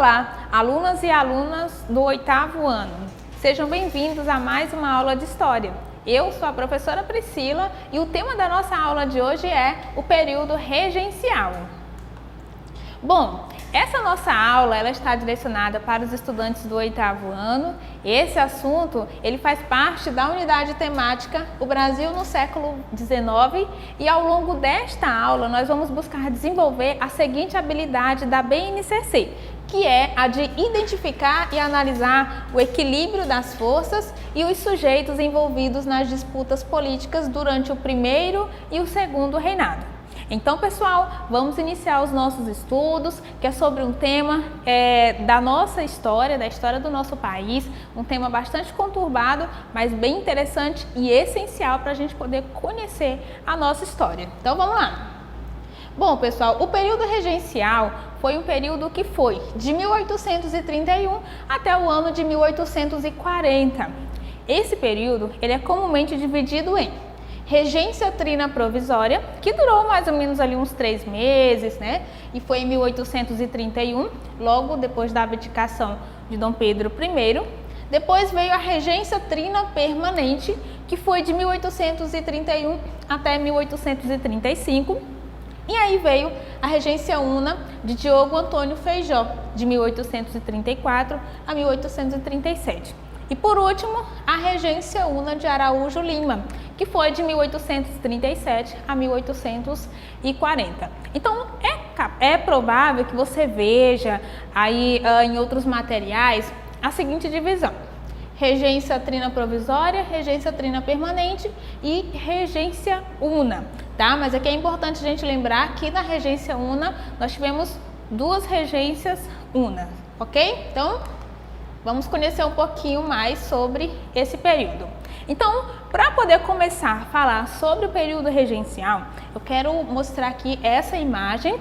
Olá, alunas e alunas do 8º ano. Sejam bem-vindos a mais uma aula de História. Eu sou a professora Priscila e o tema da nossa aula de hoje é o período regencial. Bom, essa nossa aula ela está direcionada para os estudantes do 8º ano. Esse assunto ele faz parte da unidade temática O Brasil no século XIX e ao longo desta aula nós vamos buscar desenvolver a seguinte habilidade da BNCC, que é a de identificar e analisar o equilíbrio das forças e os sujeitos envolvidos nas disputas políticas durante o primeiro e o segundo reinado. Então, pessoal, vamos iniciar os nossos estudos, que é sobre um tema da nossa história, da história do nosso país, um tema bastante conturbado, mas bem interessante e essencial para a gente poder conhecer a nossa história. Então, vamos lá! Bom, pessoal, o período regencial foi um período que foi de 1831 até o ano de 1840. Esse período ele é comumente dividido em regência trina provisória, que durou mais ou menos ali uns 3 meses, né? E foi em 1831, logo depois da abdicação de Dom Pedro I. Depois veio a regência trina permanente, que foi de 1831 até 1835. E aí veio a regência una de Diogo Antônio Feijó, de 1834 a 1837. E por último, a regência una de Araújo Lima, que foi de 1837 a 1840. Então, é provável que você veja aí em outros materiais a seguinte divisão: regência trina provisória, regência trina permanente e regência una, tá? Mas aqui é importante a gente lembrar que na regência una nós tivemos 2 regências una, ok? Então, vamos conhecer um pouquinho mais sobre esse período. Então, para poder começar a falar sobre o período regencial, eu quero mostrar aqui essa imagem,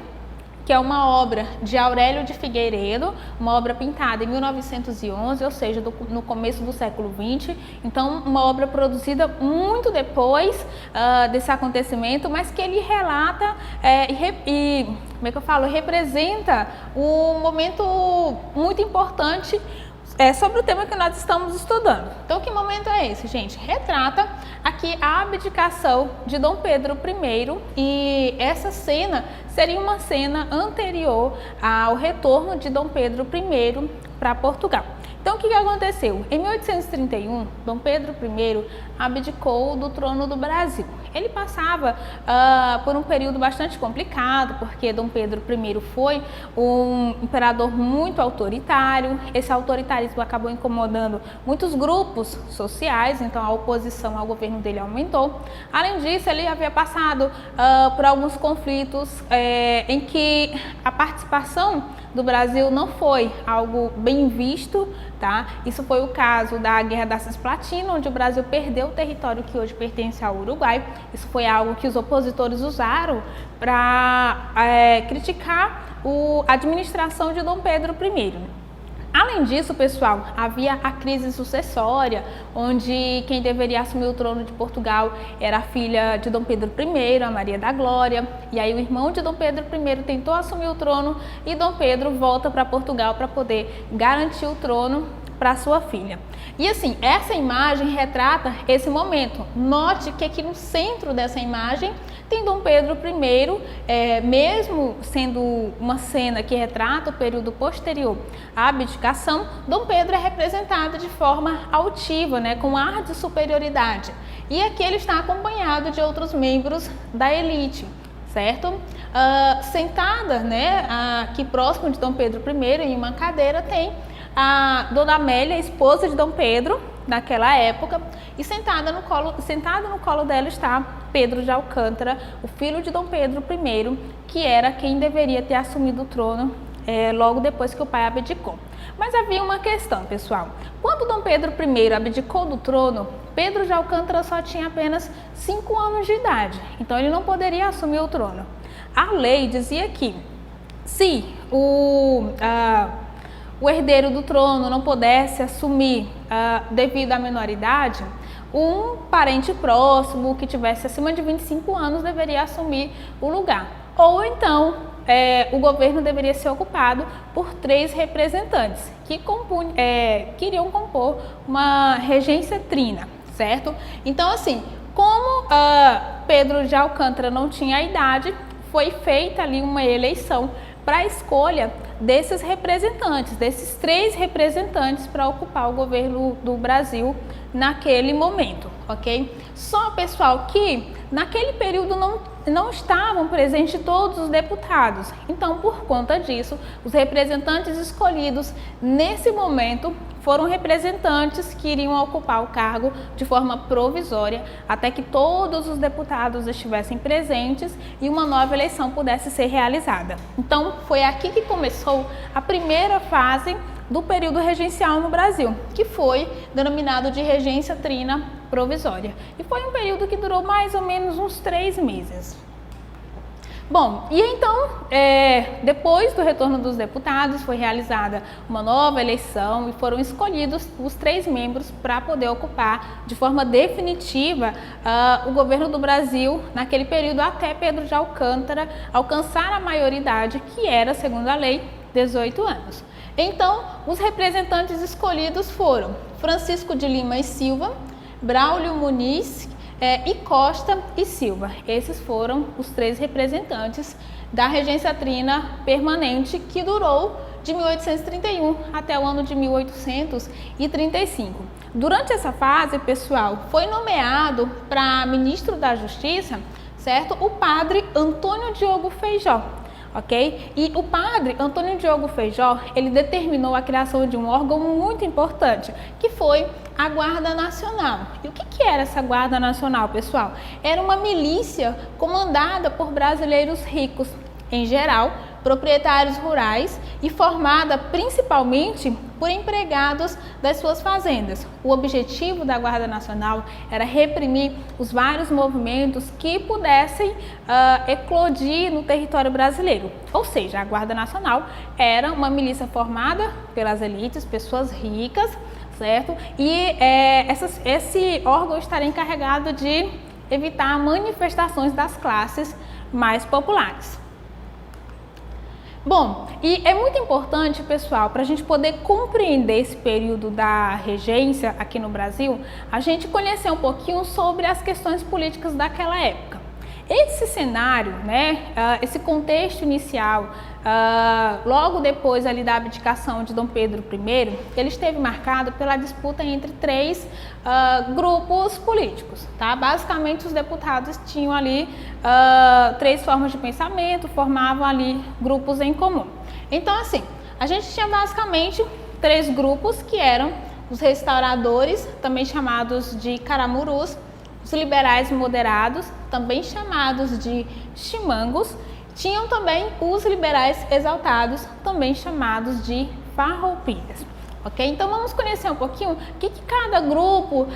que é uma obra de Aurélio de Figueiredo, uma obra pintada em 1911, ou seja, no começo do século XX. Então, uma obra produzida muito depois desse acontecimento, mas que ele relata representa um momento muito importante sobre o tema que nós estamos estudando. Então, que momento é esse, gente? Retrata aqui a abdicação de Dom Pedro I e essa cena seria uma cena anterior ao retorno de Dom Pedro I para Portugal. Então, o que aconteceu? Em 1831, Dom Pedro I abdicou do trono do Brasil. Ele passava por um período bastante complicado, porque Dom Pedro I foi um imperador muito autoritário. Esse autoritarismo acabou incomodando muitos grupos sociais, então a oposição ao governo dele aumentou. Além disso, ele havia passado por alguns conflitos em que a participação do Brasil não foi algo bem visto, tá? Isso foi o caso da Guerra da Cisplatina, onde o Brasil perdeu o território que hoje pertence ao Uruguai. Isso foi algo que os opositores usaram para criticar a administração de Dom Pedro I. Além disso, pessoal, havia a crise sucessória, onde quem deveria assumir o trono de Portugal era a filha de Dom Pedro I, a Maria da Glória, e aí o irmão de Dom Pedro I tentou assumir o trono e Dom Pedro volta para Portugal para poder garantir o trono para sua filha. E assim, essa imagem retrata esse momento. Note que aqui no centro dessa imagem tem Dom Pedro I, mesmo sendo uma cena que retrata o período posterior à abdicação, Dom Pedro é representado de forma altiva, né, com ar de superioridade. E aqui ele está acompanhado de outros membros da elite, certo? Sentada, né, aqui próximo de Dom Pedro I, em uma cadeira, tem a Dona Amélia, esposa de Dom Pedro, naquela época, e sentado no colo dela está Pedro de Alcântara, o filho de Dom Pedro I, que era quem deveria ter assumido o trono logo depois que o pai abdicou. Mas havia uma questão, pessoal. Quando Dom Pedro I abdicou do trono, Pedro de Alcântara só tinha apenas 5 anos de idade, então ele não poderia assumir o trono. A lei dizia que se o herdeiro do trono não pudesse assumir devido à menoridade, um parente próximo que tivesse acima de 25 anos deveria assumir o lugar. Ou então o governo deveria ser ocupado por 3 representantes que queriam compor uma regência trina, certo? Então, assim, como Pedro de Alcântara não tinha a idade, foi feita ali uma eleição para a escolha desses representantes, desses 3 representantes para ocupar o governo do Brasil naquele momento, ok? Só, pessoal, que naquele período não estavam presentes todos os deputados. Então, por conta disso, os representantes escolhidos nesse momento foram representantes que iriam ocupar o cargo de forma provisória até que todos os deputados estivessem presentes e uma nova eleição pudesse ser realizada. Então, foi aqui que começou a primeira fase do período regencial no Brasil, que foi denominado de regência trina provisória. E foi um período que durou mais ou menos uns 3 meses. Bom, e então, depois do retorno dos deputados, foi realizada uma nova eleição e foram escolhidos os 3 membros para poder ocupar de forma definitiva o governo do Brasil naquele período até Pedro de Alcântara alcançar a maioridade, que era, segundo a lei, 18 anos. Então, os representantes escolhidos foram Francisco de Lima e Silva, Braulio Muniz e Costa e Silva. Esses foram os 3 representantes da regência trina permanente, que durou de 1831 até o ano de 1835. Durante essa fase, pessoal, foi nomeado para ministro da Justiça, certo? O padre Antônio Diogo Feijó. Ok? E o padre Antônio Diogo Feijó, ele determinou a criação de um órgão muito importante, que foi a Guarda Nacional. E o que era essa Guarda Nacional, pessoal? Era uma milícia comandada por brasileiros ricos, em geral, proprietários rurais, e formada principalmente por empregados das suas fazendas. O objetivo da Guarda Nacional era reprimir os vários movimentos que pudessem eclodir no território brasileiro. Ou seja, a Guarda Nacional era uma milícia formada pelas elites, pessoas ricas, certo? E esse órgão estaria encarregado de evitar manifestações das classes mais populares. Bom, e é muito importante, pessoal, para a gente poder compreender esse período da regência aqui no Brasil, a gente conhecer um pouquinho sobre as questões políticas daquela época. Esse cenário, esse contexto inicial, logo depois ali da abdicação de Dom Pedro I, ele esteve marcado pela disputa entre 3 grupos políticos, tá? Basicamente, os deputados tinham ali 3 formas de pensamento, formavam ali grupos em comum. Então, assim, a gente tinha basicamente 3 grupos, que eram os restauradores, também chamados de caramurus, os liberais moderados, também chamados de chimangos, tinham também os liberais exaltados, também chamados de farroupilhas. Ok? Então vamos conhecer um pouquinho o que cada grupo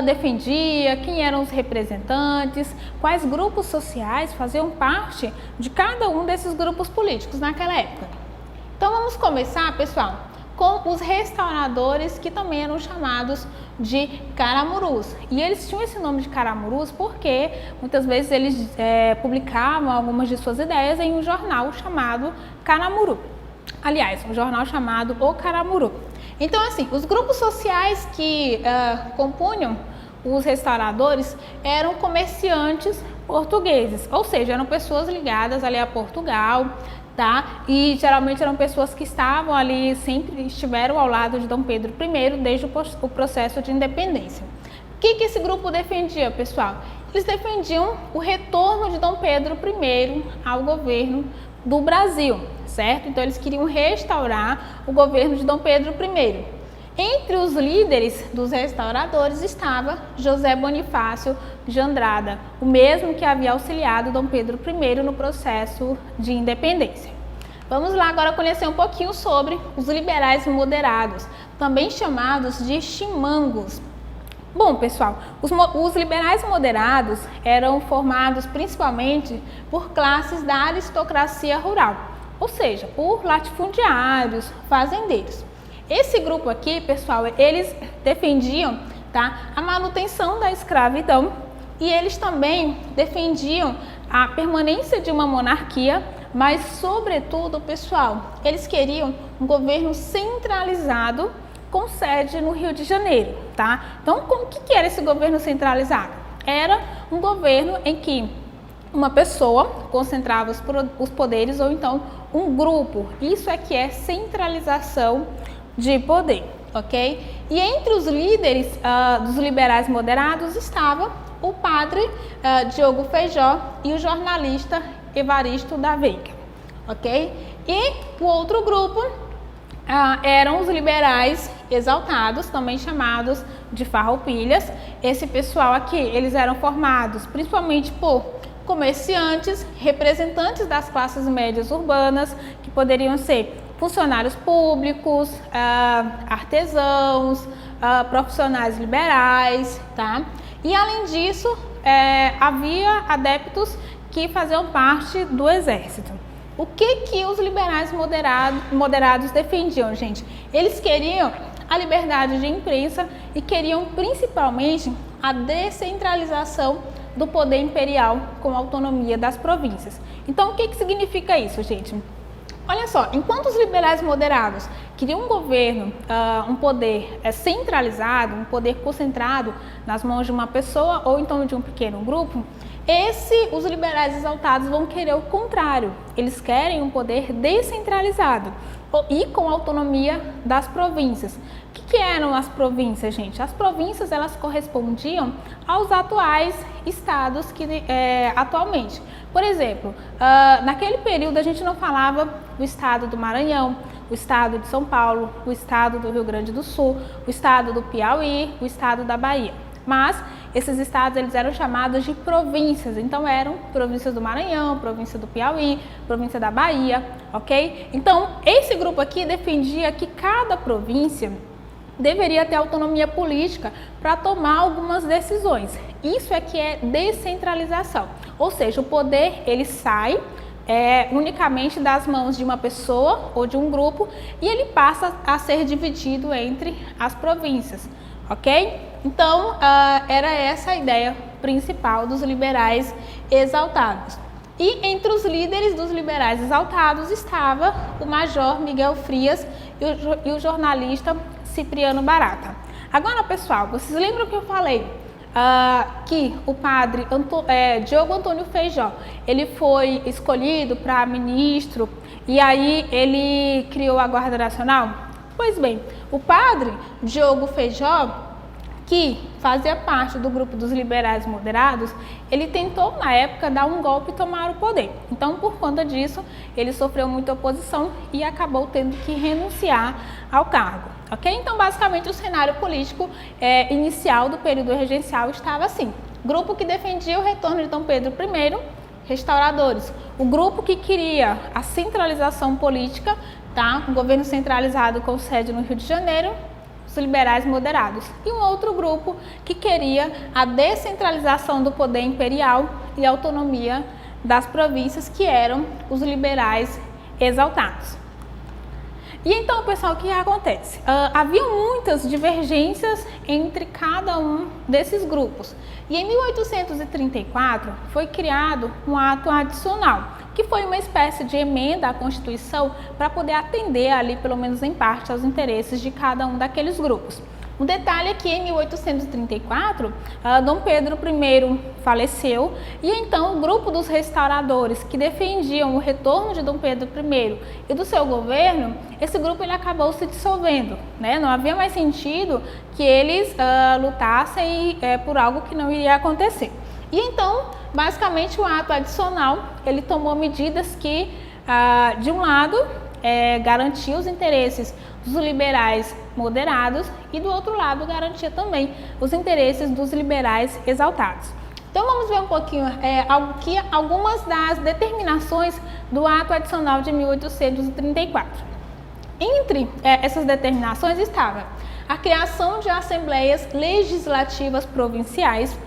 defendia, quem eram os representantes, quais grupos sociais faziam parte de cada um desses grupos políticos naquela época. Então vamos começar, pessoal, com os restauradores, que também eram chamados de caramurus. E eles tinham esse nome de caramurus porque muitas vezes eles publicavam algumas de suas ideias em um jornal chamado Caramuru. Aliás, um jornal chamado O Caramuru. Então, assim, os grupos sociais que compunham os restauradores eram comerciantes portugueses, ou seja, eram pessoas ligadas ali a Portugal, tá? E geralmente eram pessoas que estavam ali, sempre estiveram ao lado de Dom Pedro I desde o processo de independência. O que esse grupo defendia, pessoal? Eles defendiam o retorno de Dom Pedro I ao governo do Brasil, certo? Então eles queriam restaurar o governo de Dom Pedro I. Entre os líderes dos restauradores estava José Bonifácio de Andrada, o mesmo que havia auxiliado Dom Pedro I no processo de independência. Vamos lá agora conhecer um pouquinho sobre os liberais moderados, também chamados de chimangos. Bom, pessoal, os liberais moderados eram formados principalmente por classes da aristocracia rural, ou seja, por latifundiários, fazendeiros. Esse grupo aqui, pessoal, eles defendiam, tá, a manutenção da escravidão, e eles também defendiam a permanência de uma monarquia, mas sobretudo, pessoal, eles queriam um governo centralizado com sede no Rio de Janeiro, tá? Então, o que era esse governo centralizado? Era um governo em que uma pessoa concentrava os poderes ou então um grupo. Isso é que é centralização de poder, ok? E entre os líderes dos liberais moderados estava o padre Diogo Feijó e o jornalista Evaristo da Veiga, ok? E o outro grupo eram os liberais exaltados, também chamados de farroupilhas. Esse pessoal aqui, eles eram formados principalmente por comerciantes, representantes das classes médias urbanas, que poderiam ser funcionários públicos, artesãos, profissionais liberais, tá? E além disso, havia adeptos que faziam parte do exército. O que os liberais moderados defendiam, gente? Eles queriam a liberdade de imprensa e queriam principalmente a descentralização do poder imperial com autonomia das províncias. Então, o que significa isso, gente? Olha só, enquanto os liberais moderados queriam um governo, um poder centralizado, um poder concentrado nas mãos de uma pessoa ou então de um pequeno grupo, os liberais exaltados vão querer o contrário. Eles querem um poder descentralizado e com autonomia das províncias. O que eram as províncias, gente? As províncias, elas correspondiam aos atuais estados que atualmente. Por exemplo, naquele período a gente não falava do estado do Maranhão, o estado de São Paulo, o estado do Rio Grande do Sul, o estado do Piauí, o estado da Bahia. Mas esses estados, eles eram chamados de províncias, então eram províncias do Maranhão, província do Piauí, província da Bahia, ok? Então, esse grupo aqui defendia que cada província deveria ter autonomia política para tomar algumas decisões. Isso é que é descentralização, ou seja, o poder ele sai unicamente das mãos de uma pessoa ou de um grupo e ele passa a ser dividido entre as províncias, ok? Então, era essa a ideia principal dos liberais exaltados. E entre os líderes dos liberais exaltados estava o major Miguel Frias e o jornalista Cipriano Barata. Agora, pessoal, vocês lembram que eu falei que o padre Diogo Antônio Feijó, ele foi escolhido para ministro e aí ele criou a Guarda Nacional? Pois bem, o padre Diogo Feijó, que fazia parte do grupo dos liberais moderados, ele tentou, na época, dar um golpe e tomar o poder. Então, por conta disso, ele sofreu muita oposição e acabou tendo que renunciar ao cargo, ok? Então, basicamente, o cenário político inicial do período regencial estava assim. Grupo que defendia o retorno de Dom Pedro I, restauradores. O grupo que queria a centralização política, tá? Um governo centralizado com sede no Rio de Janeiro, os liberais moderados, e um outro grupo que queria a descentralização do poder imperial e a autonomia das províncias, que eram os liberais exaltados. E então, pessoal, o que acontece? Havia muitas divergências entre cada um desses grupos. E em 1834 foi criado um ato adicional, que foi uma espécie de emenda à Constituição para poder atender ali, pelo menos em parte, aos interesses de cada um daqueles grupos. Um detalhe é que em 1834, Dom Pedro I faleceu e então o grupo dos restauradores que defendiam o retorno de Dom Pedro I e do seu governo, esse grupo ele acabou se dissolvendo, né? Não havia mais sentido que eles lutassem por algo que não iria acontecer. E então, basicamente, o ato adicional, ele tomou medidas que, de um lado, garantia os interesses dos liberais moderados e, do outro lado, garantia também os interesses dos liberais exaltados. Então, vamos ver um pouquinho algumas das determinações do ato adicional de 1834. Entre essas determinações estava a criação de assembleias legislativas provinciais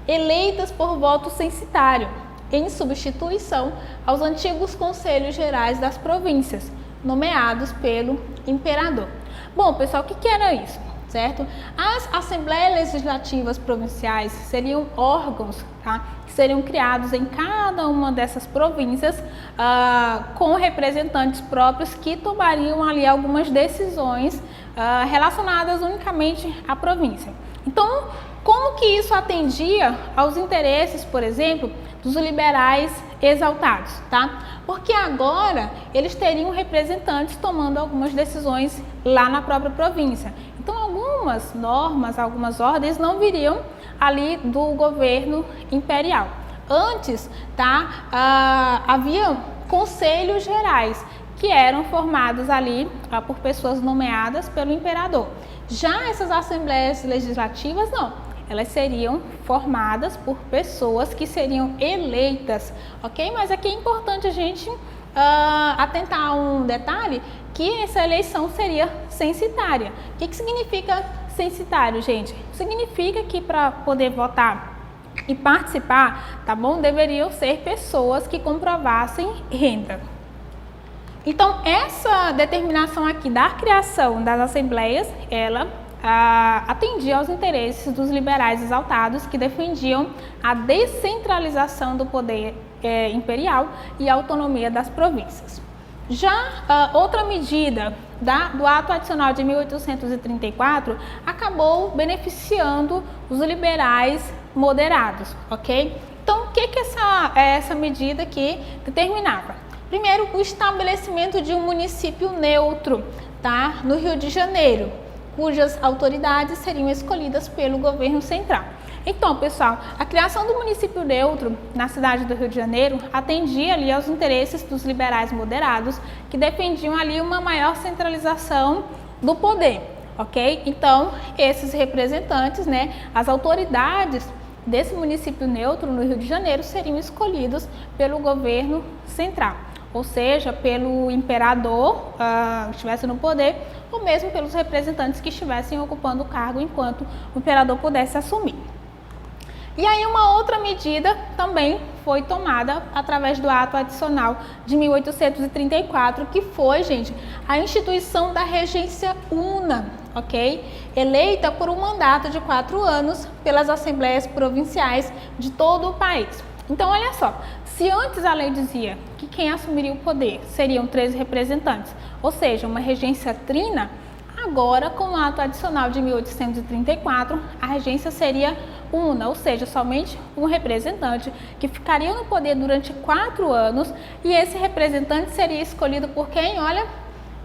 eleitas por voto censitário, em substituição aos antigos conselhos gerais das províncias, nomeados pelo imperador. Bom, pessoal, o que era isso? certo? As assembleias legislativas provinciais seriam órgãos, tá, que seriam criados em cada uma dessas províncias com representantes próprios que tomariam ali algumas decisões relacionadas unicamente à província. Então, como que isso atendia aos interesses, por exemplo, dos liberais exaltados, tá? Porque agora eles teriam representantes tomando algumas decisões lá na própria província. Então, algumas normas, algumas ordens não viriam ali do governo imperial. Antes, tá, havia conselhos gerais que eram formados ali por pessoas nomeadas pelo imperador. Já essas assembleias legislativas, não. Elas seriam formadas por pessoas que seriam eleitas, ok? Mas aqui é importante a gente atentar a um detalhe, que essa eleição seria censitária. O que significa censitário, gente? Significa que para poder votar e participar, tá bom? Deveriam ser pessoas que comprovassem renda. Então, essa determinação aqui da criação das assembleias, ela atendia aos interesses dos liberais exaltados que defendiam a descentralização do poder imperial e a autonomia das províncias. Já outra medida do Ato Adicional de 1834 acabou beneficiando os liberais moderados, ok? Então, o que essa medida aqui determinava? Primeiro, o estabelecimento de um município neutro, tá, no Rio de Janeiro, cujas autoridades seriam escolhidas pelo governo central. Então, pessoal, a criação do município neutro na cidade do Rio de Janeiro atendia ali aos interesses dos liberais moderados, que defendiam ali uma maior centralização do poder, ok? Então, esses representantes, né, as autoridades desse município neutro no Rio de Janeiro seriam escolhidos pelo governo central, ou seja, pelo imperador que estivesse no poder, ou mesmo pelos representantes que estivessem ocupando o cargo enquanto o imperador pudesse assumir. E aí uma outra medida também foi tomada através do Ato Adicional de 1834, que foi, gente, a instituição da regência una, ok? Eleita por um mandato de 4 anos pelas assembleias provinciais de todo o país. Então, olha só, se antes a lei dizia que quem assumiria o poder seriam 13 representantes, ou seja, uma regência trina, agora, com o Ato Adicional de 1834, a regência seria una, ou seja, somente um representante que ficaria no poder durante 4 anos, e esse representante seria escolhido por quem? Olha,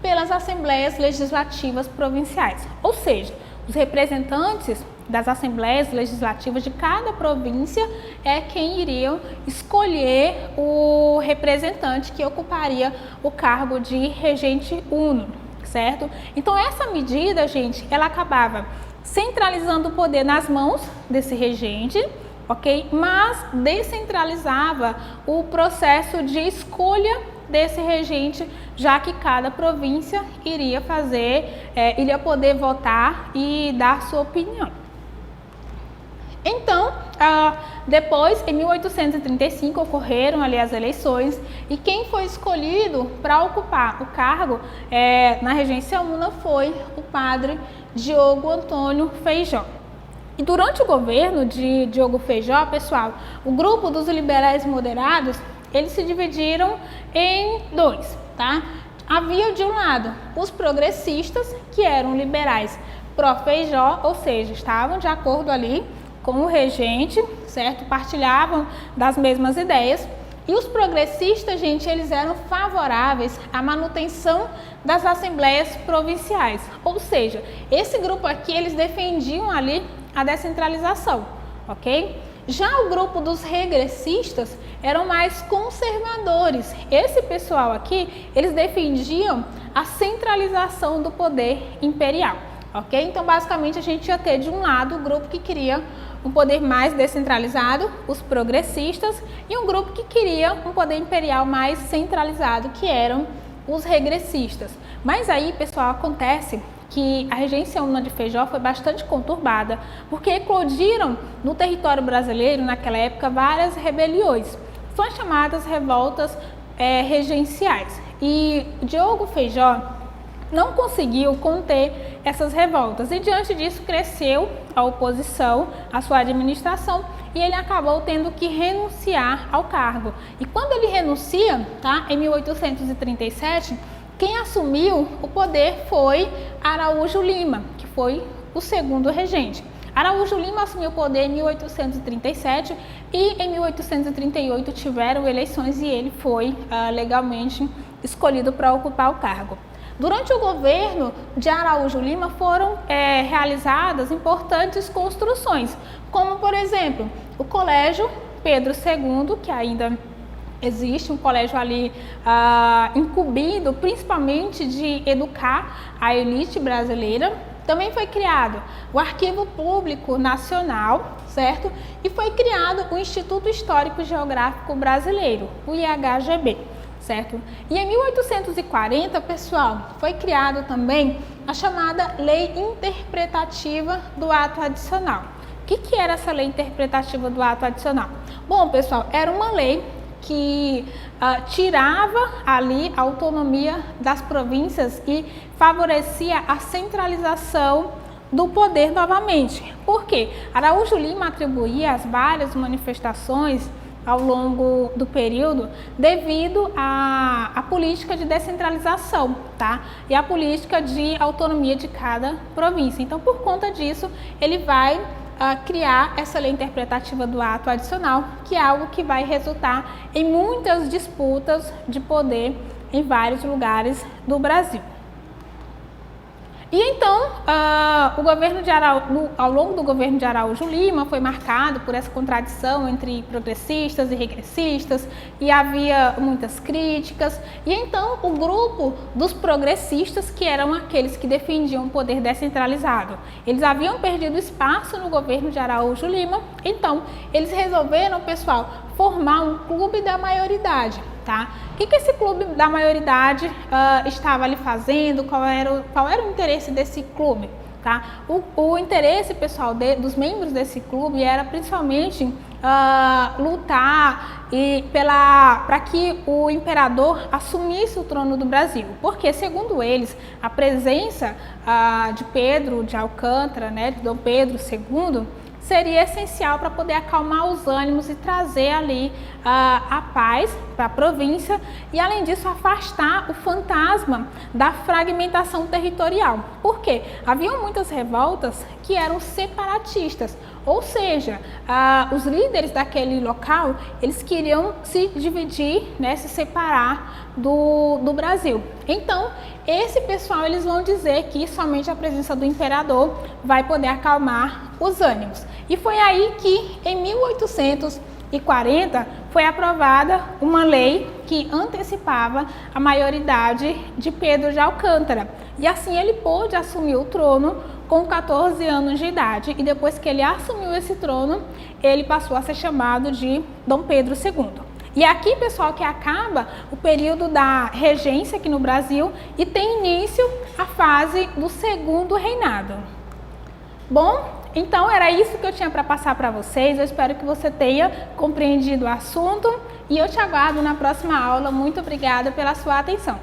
pelas assembleias legislativas provinciais, ou seja, os representantes das assembleias legislativas de cada província é quem iriam escolher o representante que ocuparia o cargo de regente uno, certo? Então essa medida, gente, ela acabava centralizando o poder nas mãos desse regente, ok? Mas descentralizava o processo de escolha desse regente, já que cada província iria poder votar e dar sua opinião. Então, depois, em 1835, ocorreram ali as eleições, e quem foi escolhido para ocupar o cargo na regência una foi o padre Diogo Antônio Feijó. E durante o governo de Diogo Feijó, pessoal, o grupo dos liberais moderados, eles se dividiram em 2, tá? Havia de um lado os progressistas, que eram liberais pró-Feijó, ou seja, estavam de acordo ali com o regente, certo? Partilhavam das mesmas ideias. E os progressistas, gente, eles eram favoráveis à manutenção das assembleias provinciais. Ou seja, esse grupo aqui, eles defendiam ali a descentralização, ok? Já o grupo dos regressistas eram mais conservadores. Esse pessoal aqui, eles defendiam a centralização do poder imperial, ok? Então, basicamente, a gente ia ter de um lado o grupo que queria um poder mais descentralizado, os progressistas, e um grupo que queria um poder imperial mais centralizado, que eram os regressistas. Mas aí, pessoal, acontece que a regência una de Feijó foi bastante conturbada, porque eclodiram no território brasileiro, naquela época, várias rebeliões. São as chamadas revoltas regenciais. E Diogo Feijó, não conseguiu conter essas revoltas e diante disso cresceu a oposição à sua administração e ele acabou tendo que renunciar ao cargo. E quando ele renuncia, tá, em 1837, quem assumiu o poder foi Araújo Lima, que foi o segundo regente. Araújo Lima assumiu o poder em 1837 e em 1838 tiveram eleições e ele foi legalmente escolhido para ocupar o cargo. Durante o governo de Araújo Lima foram realizadas importantes construções, como por exemplo o Colégio Pedro II, que ainda existe, um colégio ali incumbido principalmente de educar a elite brasileira. Também foi criado o Arquivo Público Nacional, certo? E foi criado o Instituto Histórico Geográfico Brasileiro, o IHGB, certo? E em 1840, pessoal, foi criado também a chamada Lei Interpretativa do Ato Adicional. O que era essa Lei Interpretativa do Ato Adicional? Bom, pessoal, era uma lei que tirava ali a autonomia das províncias e favorecia a centralização do poder novamente. Por quê? Araújo Lima atribuía as várias manifestações ao longo do período devido à política de descentralização, tá? E a política de autonomia de cada província. Então, por conta disso, ele vai criar essa lei interpretativa do ato adicional, que é algo que vai resultar em muitas disputas de poder em vários lugares do Brasil. E então, ao longo do governo de Araújo Lima foi marcado por essa contradição entre progressistas e regressistas e havia muitas críticas. E então o grupo dos progressistas, que eram aqueles que defendiam o poder descentralizado, eles haviam perdido espaço no governo de Araújo Lima, então eles resolveram, pessoal, formar um clube da maioridade. Tá? O que esse clube da maioridade estava ali fazendo? Qual era o interesse desse clube? Tá? O interesse, pessoal, dos membros desse clube era principalmente lutar para que o imperador assumisse o trono do Brasil, porque, segundo eles, a presença de Pedro de Alcântara, né, de Dom Pedro II, seria essencial para poder acalmar os ânimos e trazer ali a paz para a província e, além disso, afastar o fantasma da fragmentação territorial. Por quê? Haviam muitas revoltas que eram separatistas, ou seja, os líderes daquele local, eles queriam se dividir, né, se separar do Brasil. Então, esse pessoal, eles vão dizer que somente a presença do imperador vai poder acalmar os ânimos. E foi aí que, em 1840, foi aprovada uma lei que antecipava a maioridade de Pedro de Alcântara. E assim ele pôde assumir o trono com 14 anos de idade. E depois que ele assumiu esse trono, ele passou a ser chamado de Dom Pedro II. E aqui, pessoal, que acaba o período da regência aqui no Brasil e tem início a fase do segundo reinado. Bom, então era isso que eu tinha para passar para vocês. Eu espero que você tenha compreendido o assunto e eu te aguardo na próxima aula. Muito obrigada pela sua atenção.